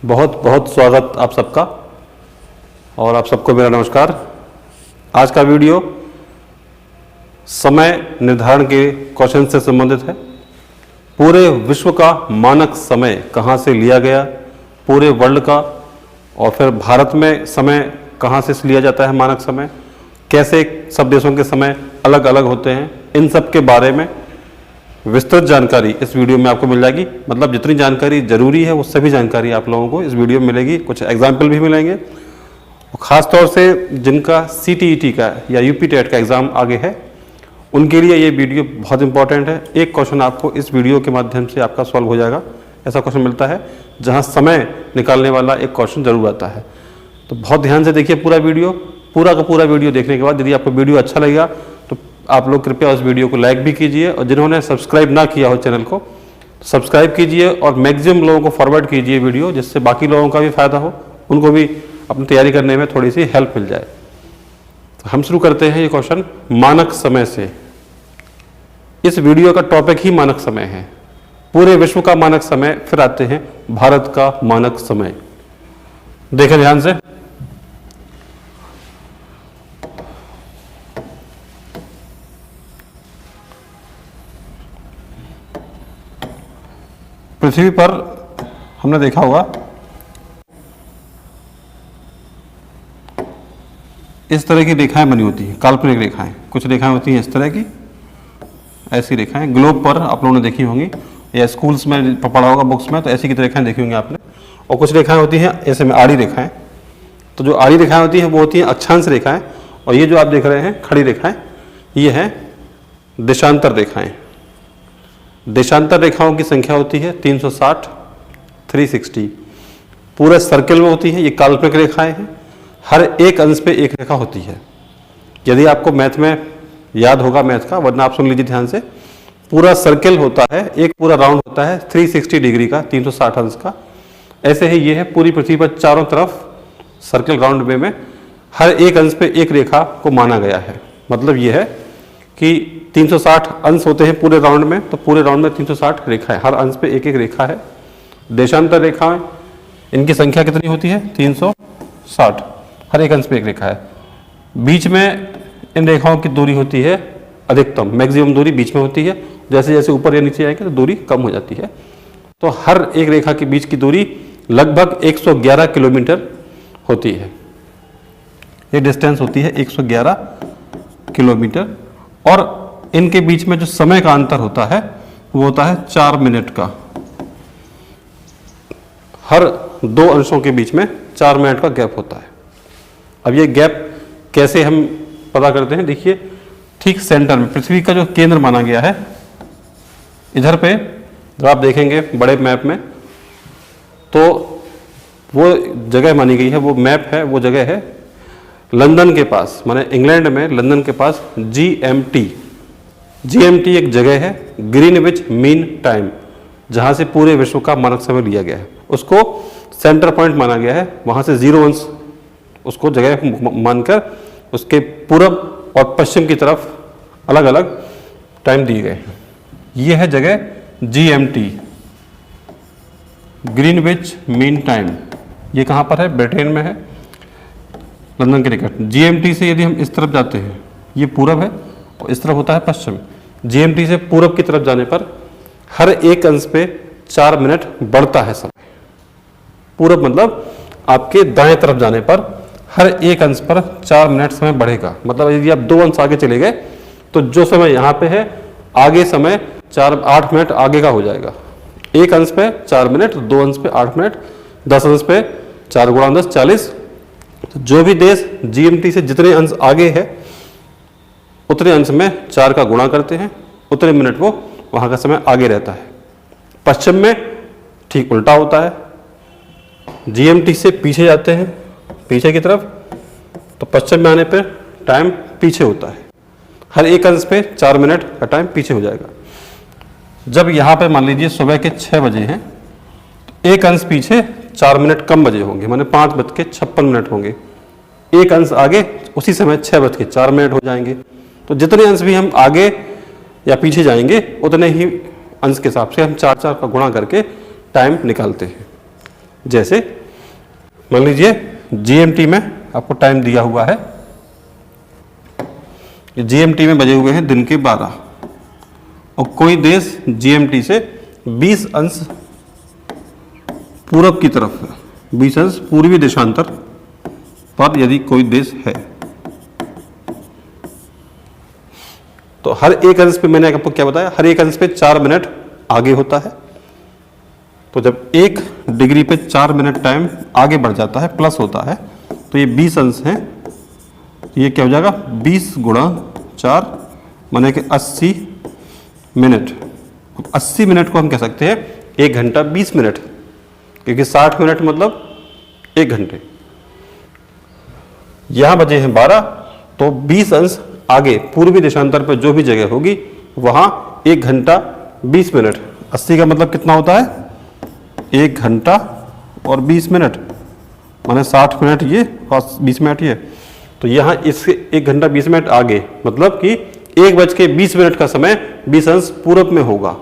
बहुत बहुत स्वागत आप सबका और आप सबको मेरा नमस्कार। आज का वीडियो समय निर्धारण के क्वेश्चन से संबंधित है। पूरे विश्व का मानक समय कहाँ से लिया गया, पूरे वर्ल्ड का, और फिर भारत में समय कहाँ से लिया जाता है मानक समय, कैसे सब देशों के समय अलग अलग होते हैं, इन सब के बारे में विस्तृत जानकारी इस वीडियो में आपको मिल जाएगी। मतलब जितनी जानकारी जरूरी है वो सभी जानकारी आप लोगों को इस वीडियो में मिलेगी। कुछ एग्जाम्पल भी मिलेंगे और ख़ास तौर से जिनका CTET का या UP टेट का एग्ज़ाम आगे है उनके लिए ये वीडियो बहुत इंपॉर्टेंट है। एक क्वेश्चन आपको इस वीडियो के माध्यम से आपका सॉल्व हो जाएगा। ऐसा क्वेश्चन मिलता है जहाँ समय निकालने वाला एक क्वेश्चन जरूर आता है। तो बहुत ध्यान से देखिए पूरा वीडियो। पूरा का पूरा वीडियो देखने के बाद यदि आपको वीडियो अच्छा लगेगा तो आप लोग कृपया उस वीडियो को लाइक भी कीजिए, और जिन्होंने सब्सक्राइब ना किया हो चैनल को सब्सक्राइब कीजिए और मैक्सिमम लोगों को फॉरवर्ड कीजिए वीडियो, जिससे बाकी लोगों का भी फायदा हो, उनको भी अपनी तैयारी करने में थोड़ी सी हेल्प मिल जाए। तो हम शुरू करते हैं ये क्वेश्चन मानक समय से। इस वीडियो का टॉपिक ही मानक समय है। पूरे विश्व का मानक समय, फिर आते हैं भारत का मानक समय। देखें ध्यान से। पृथ्वी पर हमने देखा होगा इस तरह की रेखाएं बनी होती हैं, काल्पनिक रेखाएं। कुछ रेखाएं होती हैं इस तरह की, ऐसी रेखाएं ग्लोब पर आप लोगों ने देखी होंगी या स्कूल्स में पढ़ा होगा बुक्स में, तो ऐसी की रेखाएं देखी होंगी आपने। और कुछ रेखाएं होती हैं ऐसे में आड़ी रेखाएं। तो जो आड़ी रेखाएं होती हैं वो होती हैं अक्षांश रेखाएं, और ये जो आप देख रहे हैं खड़ी रेखाएं ये हैं देशांतर रेखाएं। देशांतर रेखाओं की संख्या होती है 360, 360। पूरे सर्कल में होती है। ये काल्पनिक रेखाएं हैं। हर एक अंश पे एक रेखा होती है। यदि आपको मैथ में याद होगा मैथ का, वरना आप सुन लीजिए ध्यान से। पूरा सर्कल होता है, एक पूरा राउंड होता है 360 डिग्री का, 360 अंश का। ऐसे ही ये है पूरी पृथ्वी पर चारों तरफ सर्कल राउंड वे में हर एक अंश पे एक रेखा को माना गया है। मतलब ये है कि 360 अंश होते हैं पूरे राउंड में, तो पूरे राउंड में 360 रेखा है, हर अंश पे एक एक रेखा है। देशांतर रेखाएं, इनकी संख्या कितनी होती है 360, हर एक अंश पे एक रेखा है। बीच में इन रेखाओं की दूरी होती है अधिकतम, मैक्सिमम दूरी बीच में होती है। जैसे जैसे ऊपर या नीचे आएंगे तो दूरी कम हो जाती है। तो हर एक रेखा के बीच की दूरी लगभग 111 किलोमीटर होती है। ये डिस्टेंस होती है 111 किलोमीटर। और इनके बीच में जो समय का अंतर होता है वो होता है 4 मिनट का। हर दो अंशों के बीच में 4 मिनट का गैप होता है। अब ये गैप कैसे हम पता करते हैं? देखिए, ठीक सेंटर में पृथ्वी का जो केंद्र माना गया है, इधर पे जब आप देखेंगे बड़े मैप में तो वो जगह मानी गई है, वो मैप है, वो जगह है लंदन के पास, माने इंग्लैंड में लंदन के पास GMT एक जगह है, ग्रीनविच मीन टाइम, जहां से पूरे विश्व का मानक समय लिया गया है। उसको सेंटर पॉइंट माना गया है। वहां से 0 अंश उसको जगह मानकर उसके पूर्व और पश्चिम की तरफ अलग अलग टाइम दिए गए हैं। यह है जगह GMT, ग्रीनविच मीन टाइम। ये कहाँ पर है? ब्रिटेन में है, लंदन के निकट। GMT से यदि हम इस तरफ जाते हैं, ये पूरब है और इस तरफ होता है पश्चिम। GMT से पूरब की तरफ जाने पर हर एक अंश पे 4 मिनट बढ़ता है समय। पूरब मतलब आपके दाएं तरफ जाने पर हर एक अंश पर 4 मिनट समय बढ़ेगा। मतलब यदि आप 2 अंश आगे चले गए तो जो समय यहाँ पे है आगे समय 8 मिनट आगे का हो जाएगा। एक अंश पे 4 मिनट, 2 अंश पे 8 मिनट, 10 अंश पे 4 गुणा 10 40। तो जो भी देश GMT से जितने अंश आगे है उतने अंश में 4 का गुणा करते हैं, उतने मिनट वो वहाँ का समय आगे रहता है। पश्चिम में ठीक उल्टा होता है। GMT से पीछे जाते हैं, पीछे की तरफ, तो पश्चिम में आने पर टाइम पीछे होता है। हर एक अंश पे 4 मिनट का टाइम पीछे हो जाएगा। जब यहाँ पे मान लीजिए सुबह के 6 बजे हैं तो एक अंश पीछे 4 मिनट कम बजे होंगे, माने 5:56 होंगे। एक अंश आगे उसी समय 6:04 हो जाएंगे। तो जितने अंश भी हम आगे या पीछे जाएंगे उतने ही अंश के हिसाब से हम 4 का गुणा करके टाइम निकालते हैं। जैसे मान लीजिए GMT में आपको टाइम दिया हुआ है, GMT में बजे हुए हैं दिन के 12 और कोई देश GMT से 20 अंश पूरब की तरफ है, 20 अंश पूर्वी देशांतर पर यदि कोई देश है तो हर एक अंश पे, मैंने आपको क्या बताया, हर एक अंश पे 4 मिनट आगे होता है। तो जब 1 डिग्री पे 4 मिनट टाइम आगे बढ़ जाता है, प्लस होता है, तो ये 20 अंश हैं, तो ये क्या हो जाएगा 20 गुणा 4 माने कि 80 मिनट। 80 मिनट को हम कह सकते हैं 1 घंटा 20 मिनट, क्योंकि 60 मिनट मतलब 1 घंटे। यहां बजे हैं 12, तो 20 अंश आगे पूर्वी देशांतर पर जो भी जगह होगी वहां 1 घंटा 20 मिनट। 80 का मतलब कितना होता है, 1 घंटा और 20 मिनट, माने 60 मिनट ये और 20 मिनट ये। तो यहाँ इससे 1 घंटा 20 मिनट आगे, मतलब कि 1:20 का समय 20 अंश पूरब में होगा,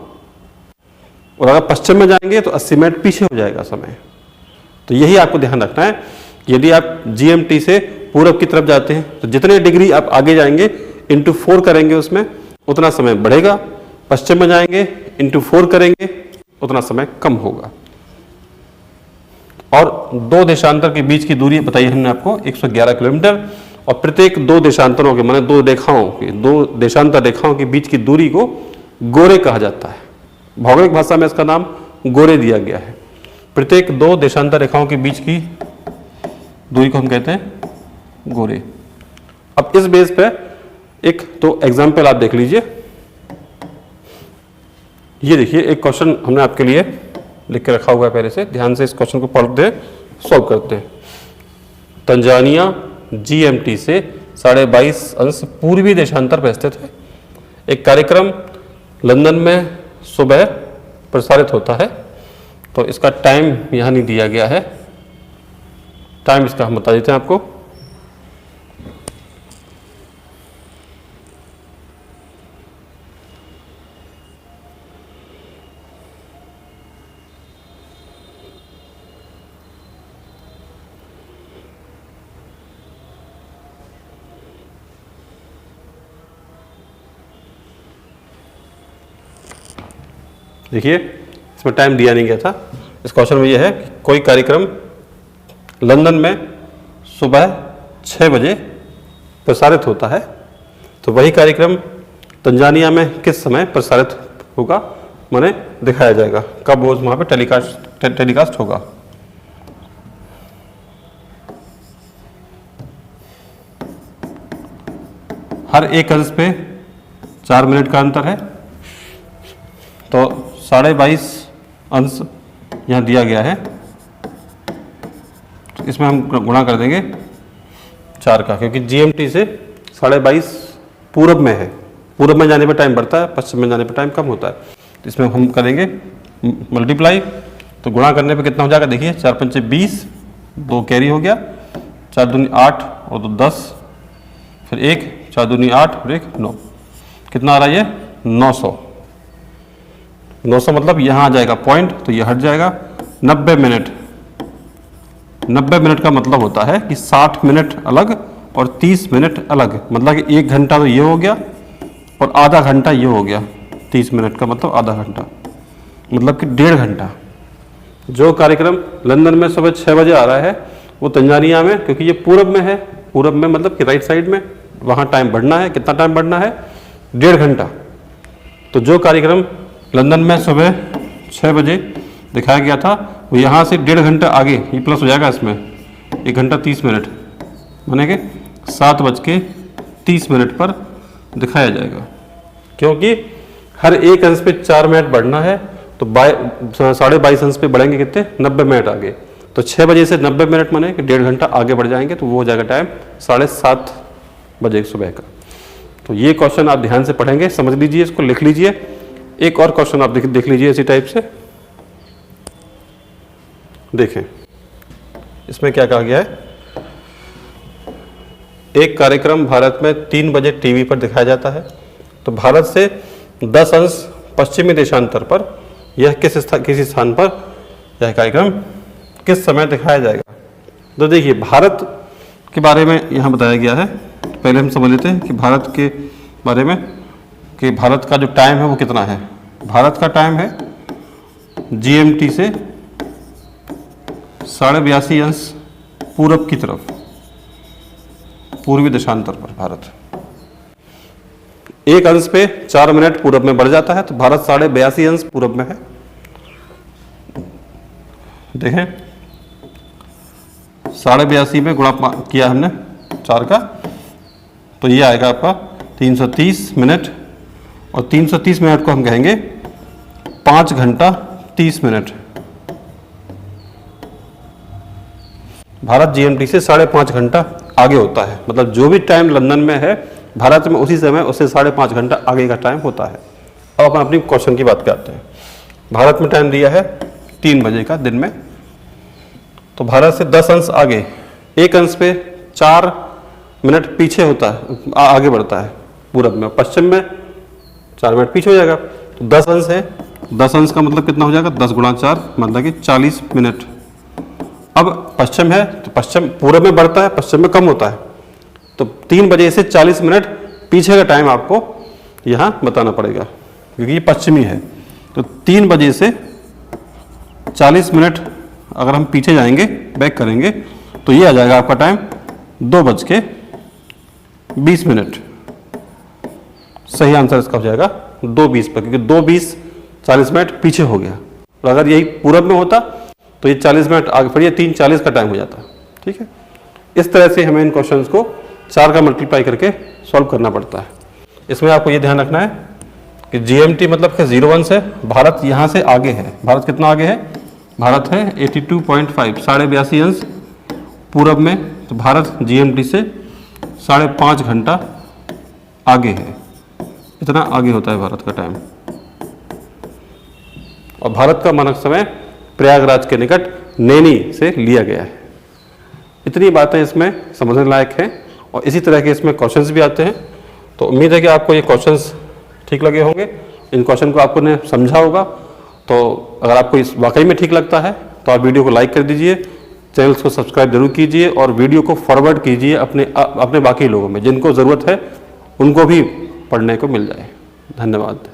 और अगर पश्चिम में जाएंगे तो 80 मिनट पीछे हो जाएगा समय। तो यही आपको ध्यान रखना है, यदि आप GMT से पूरब की तरफ जाते हैं तो जितने डिग्री आप आगे जाएंगे इंटू 4 करेंगे उसमें उतना समय बढ़ेगा, पश्चिम में जाएंगे इंटू 4 करेंगे उतना समय कम होगा। और 2 देशांतर के बीच की दूरी बताई हमने आपको 111 किलोमीटर, और प्रत्येक 2 देशांतरों के माने 2 रेखाओं की, 2 देशांतर रेखाओं के बीच की दूरी को गोरे कहा जाता है। भौगोलिक भाषा में इसका नाम गोरे दिया गया है। प्रत्येक 2 देशांतर रेखाओं के बीच की दूरी को हम कहते हैं गोरे। अब इस बेस पे एक तो एग्जाम्पल आप देख लीजिए। ये देखिए एक क्वेश्चन हमने आपके लिए लिख के रखा हुआ है पहले से, ध्यान से इस क्वेश्चन को पढ़ते हैं, सॉल्व करते हैं। तंजानिया GMT से 22.5 अंश पूर्वी देशांतर पर स्थित है। एक कार्यक्रम लंदन में सुबह प्रसारित होता है, तो इसका टाइम यहाँ नहीं दिया गया है, टाइम इसका हम बता देते हैं आपको। देखिए इसमें टाइम दिया नहीं गया था। इस क्वेश्चन में यह है कि कोई कार्यक्रम लंदन में सुबह 6 बजे प्रसारित होता है, तो वही कार्यक्रम तंजानिया में किस समय प्रसारित होगा, माने दिखाया जाएगा, कब वो वहाँ पे टेलीकास्ट होगा। हर एक अंश पे 4 मिनट का अंतर है, तो 22.5 अंश यहाँ दिया गया है, तो इसमें हम गुणा कर देंगे 4 का, क्योंकि GMT से 22.5 पूरब में है, पूरब में जाने पर टाइम बढ़ता है, पश्चिम में जाने पर टाइम कम होता है। तो इसमें हम करेंगे मल्टीप्लाई, तो गुणा करने पे कितना हो जाएगा, देखिए 4 पंचे 20, 2 कैरी हो गया, 4 दूनी 8 और 2 10, फिर 1, 4 दूनी 8 और 1 9, कितना आ रहा है ये 900। 900 मतलब यहाँ आ जाएगा पॉइंट, तो ये हट जाएगा। 90 मिनट, 90 मिनट का मतलब होता है कि 60 मिनट अलग और 30 मिनट अलग, मतलब कि 1 घंटा तो ये हो गया और आधा घंटा ये हो गया। 30 मिनट का मतलब आधा घंटा, मतलब कि 1.5 घंटा। जो कार्यक्रम लंदन में सुबह 6 बजे आ रहा है वो तंजानिया में, क्योंकि ये पूरब में है, पूरब में मतलब कि राइट साइड में, वहाँ टाइम बढ़ना है, कितना टाइम बढ़ना है 1.5 घंटा। तो जो कार्यक्रम लंदन में सुबह 6 बजे दिखाया गया था वो यहाँ से 1.5 घंटा आगे, ये प्लस हो जाएगा इसमें 1 घंटा 30 मिनट, माने कि 7:30 पर दिखाया जाएगा। क्योंकि हर एक अंश पे 4 मिनट बढ़ना है, तो 22.5 अंश पे बढ़ेंगे कितने 90 मिनट आगे, तो 6 बजे से 90 मिनट माने कि 1.5 घंटा आगे बढ़ जाएंगे, तो वो हो जाएगा टाइम 7:30 बजे सुबह का। तो ये क्वेश्चन आप ध्यान से पढ़ेंगे, समझ लीजिए, इसको लिख लीजिए। एक और क्वेश्चन आप देख लीजिए इसी टाइप से, देखें इसमें क्या कहा गया है। एक कार्यक्रम भारत में 3 बजे टीवी पर दिखाया जाता है, तो भारत से 10 अंश पश्चिमी देशांतर पर यह किसी स्थान पर यह कार्यक्रम किस समय दिखाया जाएगा। तो देखिए भारत के बारे में यहाँ बताया गया है। पहले हम समझ लेते हैं कि भारत के बारे में कि भारत का जो टाइम है वो कितना है। भारत का टाइम है GMT से 82.5 पूरब की तरफ, पूर्वी देशांतर पर भारत 1 अंश पे 4 मिनट पूरब में बढ़ जाता है, तो भारत 82.5 अंश पूरब में है। देखें 82.5 में गुणा किया हमने 4 का, तो ये आएगा आपका 330 मिनट, और 330 मिनट को हम कहेंगे 5 घंटा 30 मिनट। भारत GMT से 5.5 घंटा आगे होता है, मतलब जो भी टाइम लंदन में है भारत में उसी समय उससे 5.5 घंटा आगे का टाइम होता है। अब अपन अपनी क्वेश्चन की बात करते हैं। भारत में टाइम दिया है 3 बजे का दिन में, तो भारत से 10 अंश आगे, 1 अंश पे 4 मिनट पीछे होता है, आगे बढ़ता है पूरब में, पश्चिम में 4 मिनट पीछे हो जाएगा। तो 10 अंश है, 10 अंश का मतलब कितना हो जाएगा, 10 गुणा 4 मतलब कि 40 मिनट। अब पश्चिम है तो पश्चिम पूरब में बढ़ता है, पश्चिम में कम होता है, तो 3 बजे से 40 मिनट पीछे का टाइम आपको यहाँ बताना पड़ेगा, क्योंकि ये पश्चिमी है। तो 3 बजे से 40 मिनट अगर हम पीछे जाएंगे, बैक करेंगे, तो ये आ जाएगा आपका टाइम 2:20। सही आंसर इसका हो जाएगा 2:20 पर, क्योंकि 2:20 40 मिनट पीछे हो गया। और अगर यही पूरब में होता तो ये 40 मिनट आगे, फिर ये 3:40 का टाइम हो जाता। ठीक है, इस तरह से हमें इन क्वेश्चंस को 4 का मल्टीप्लाई करके सॉल्व करना पड़ता है। इसमें आपको ये ध्यान रखना है कि GMT मतलब कि 0 अंश है, भारत यहाँ से आगे है। भारत कितना आगे है, भारत है 82.5, 82.5 अंश पूरब में, तो भारत GMT से 5.5 घंटा आगे है। इतना आगे होता है भारत का टाइम। और भारत का मानक समय प्रयागराज के निकट नैनी से लिया गया है। इतनी बातें इसमें समझने लायक हैं, और इसी तरह के इसमें क्वेश्चंस भी आते हैं। तो उम्मीद है कि आपको ये क्वेश्चंस ठीक लगे होंगे, इन क्वेश्चन को आपको ने समझा होगा। तो अगर आपको इस वाकई में ठीक लगता है तो आप वीडियो को लाइक कर दीजिए, चैनल को सब्सक्राइब जरूर कीजिए, और वीडियो को फॉरवर्ड कीजिए अपने बाकी लोगों में, जिनको ज़रूरत है उनको भी पढ़ने को मिल जाए। धन्यवाद।